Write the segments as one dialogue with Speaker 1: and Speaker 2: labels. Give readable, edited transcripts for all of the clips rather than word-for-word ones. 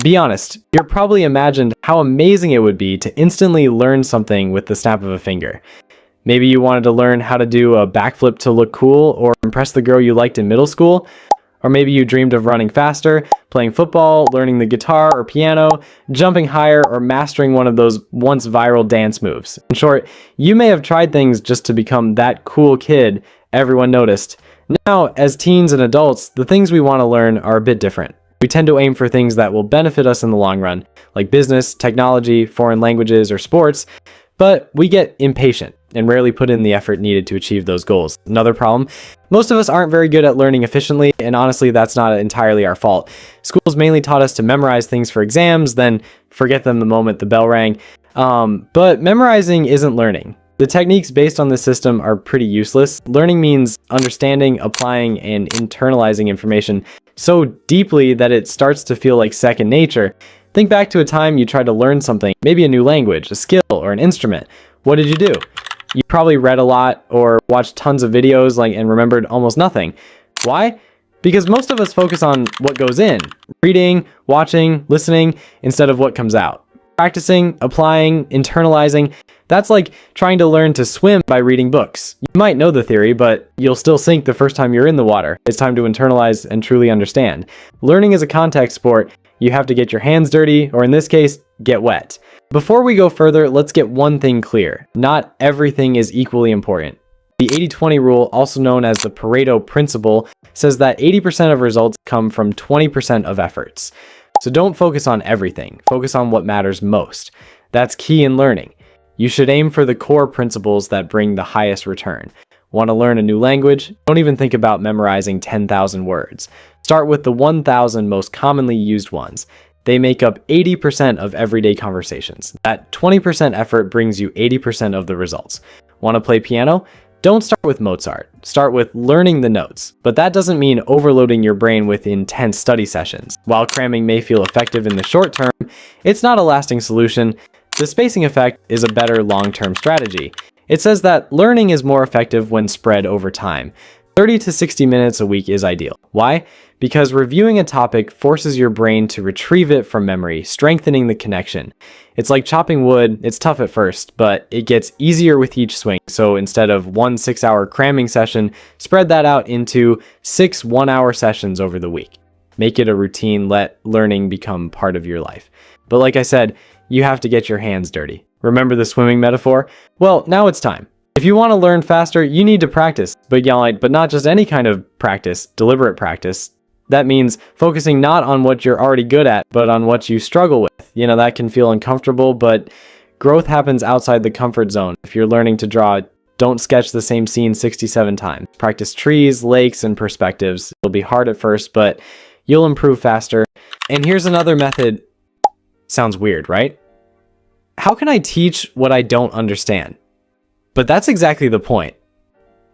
Speaker 1: Be honest, you're probably imagined how amazing it would be to instantly learn something with the snap of a finger. Maybe you wanted to learn how to do a backflip to look cool or impress the girl you liked in middle school. Or maybe you dreamed of running faster, playing football, learning the guitar or piano, jumping higher, or mastering one of those once viral dance moves. In short, you may have tried things just to become that cool kid everyone noticed. Now, as teens and adults, the things we want to learn are a bit different. We tend to aim for things that will benefit us in the long run, like business, technology, foreign languages, or sports, but we get impatient and rarely put in the effort needed to achieve those goals. Another problem, most of us aren't very good at learning efficiently, and honestly, that's not entirely our fault. Schools mainly taught us to memorize things for exams, then forget them the moment the bell rang. But memorizing isn't learning. The techniques based on this system are pretty useless. Learning means understanding, applying, and internalizing information so deeply that it starts to feel like second nature. Think back to a time you tried to learn something, maybe a new language, a skill, or an instrument. What did you do? You probably read a lot or watched tons of videos and remembered almost nothing. Why? Because most of us focus on what goes in, reading, watching, listening, instead of what comes out. Practicing, applying, internalizing, that's like trying to learn to swim by reading books. You might know the theory, but you'll still sink the first time you're in the water. It's time to internalize and truly understand. Learning is a contact sport. You have to get your hands dirty, or in this case, get wet. Before we go further, let's get one thing clear. Not everything is equally important. The 80-20 rule, also known as the Pareto principle, says that 80% of results come from 20% of efforts. So don't focus on everything. Focus on what matters most. That's key in learning. You should aim for the core principles that bring the highest return. Want to learn a new language? Don't even think about memorizing 10,000 words. Start with the 1,000 most commonly used ones. They make up 80% of everyday conversations. That 20% effort brings you 80% of the results. Want to play piano? Don't start with Mozart. Start with learning the notes. But that doesn't mean overloading your brain with intense study sessions. While cramming may feel effective in the short term, it's not a lasting solution. The spacing effect is a better long-term strategy. It says that learning is more effective when spread over time. 30 to 60 minutes a week is ideal. Why? Because reviewing a topic forces your brain to retrieve it from memory, strengthening the connection. It's like chopping wood. It's tough at first, but it gets easier with each swing. So instead of one 6-hour cramming session, spread that out into 6 one-hour sessions over the week. Make it a routine. Let learning become part of your life. But like I said, you have to get your hands dirty. Remember the swimming metaphor? Well, now it's time. If you want to learn faster, you need to practice, but not just any kind of practice, deliberate practice. That means focusing not on what you're already good at, but on what you struggle with. That can feel uncomfortable, but growth happens outside the comfort zone. If you're learning to draw, don't sketch the same scene 67 times. Practice trees, lakes, and perspectives. It'll be hard at first, but you'll improve faster. And here's another method. Sounds weird, right? How can I teach what I don't understand? But that's exactly the point.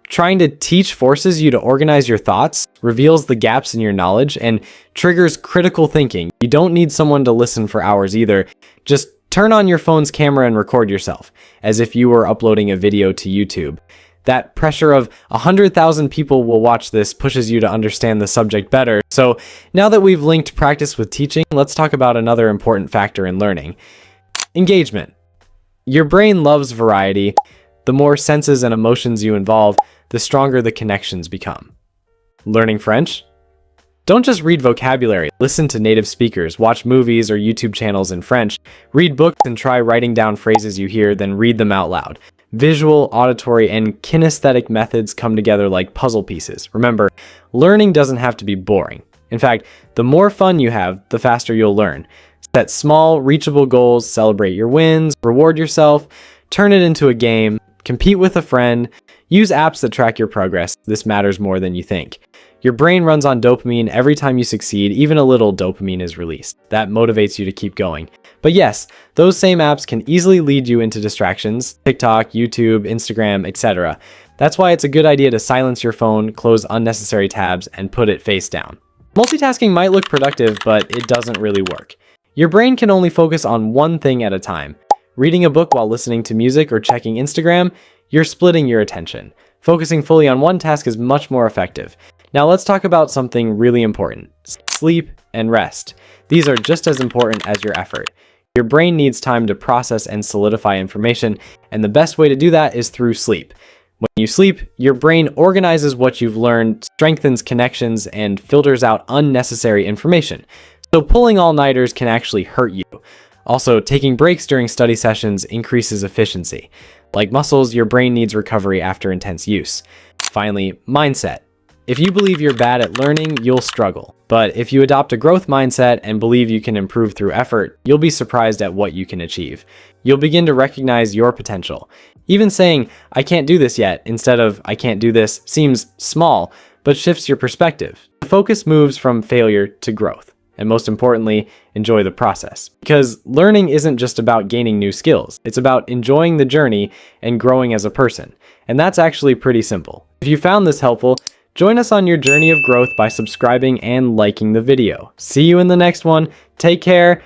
Speaker 1: Trying to teach forces you to organize your thoughts, reveals the gaps in your knowledge, and triggers critical thinking. You don't need someone to listen for hours either. Just turn on your phone's camera and record yourself, as if you were uploading a video to YouTube. That pressure of 100,000 people will watch this pushes you to understand the subject better. So now that we've linked practice with teaching, let's talk about another important factor in learning. Engagement. Your brain loves variety. The more senses and emotions you involve, the stronger the connections become. Learning French? Don't just read vocabulary. Listen to native speakers, watch movies or YouTube channels in French, read books and try writing down phrases you hear, then read them out loud. Visual, auditory, and kinesthetic methods come together like puzzle pieces. Remember, learning doesn't have to be boring. In fact, the more fun you have, the faster you'll learn. Set small, reachable goals, celebrate your wins, reward yourself, turn it into a game, compete with a friend, use apps that track your progress. This matters more than you think. Your brain runs on dopamine every time you succeed. Even a little dopamine is released. That motivates you to keep going. But yes, those same apps can easily lead you into distractions, TikTok, YouTube, Instagram, etc. That's why it's a good idea to silence your phone, close unnecessary tabs, and put it face down. Multitasking might look productive, but it doesn't really work. Your brain can only focus on one thing at a time. Reading a book while listening to music or checking Instagram, you're splitting your attention. Focusing fully on one task is much more effective. Now let's talk about something really important. sleep, and rest. These are just as important as your effort. Your brain needs time to process and solidify information, and the best way to do that is through sleep. When you sleep, your brain organizes what you've learned, strengthens connections, and filters out unnecessary information. So pulling all-nighters can actually hurt you. Also, taking breaks during study sessions increases efficiency. Like muscles, your brain needs recovery after intense use. Finally, mindset. If you believe you're bad at learning, you'll struggle. But if you adopt a growth mindset and believe you can improve through effort, you'll be surprised at what you can achieve. You'll begin to recognize your potential. Even saying, "I can't do this yet," instead of "I can't do this," seems small, but shifts your perspective. The focus moves from failure to growth. And most importantly, enjoy the process. Because learning isn't just about gaining new skills. It's about enjoying the journey and growing as a person. And that's actually pretty simple. If you found this helpful, join us on your journey of growth by subscribing and liking the video. See you in the next one. Take care.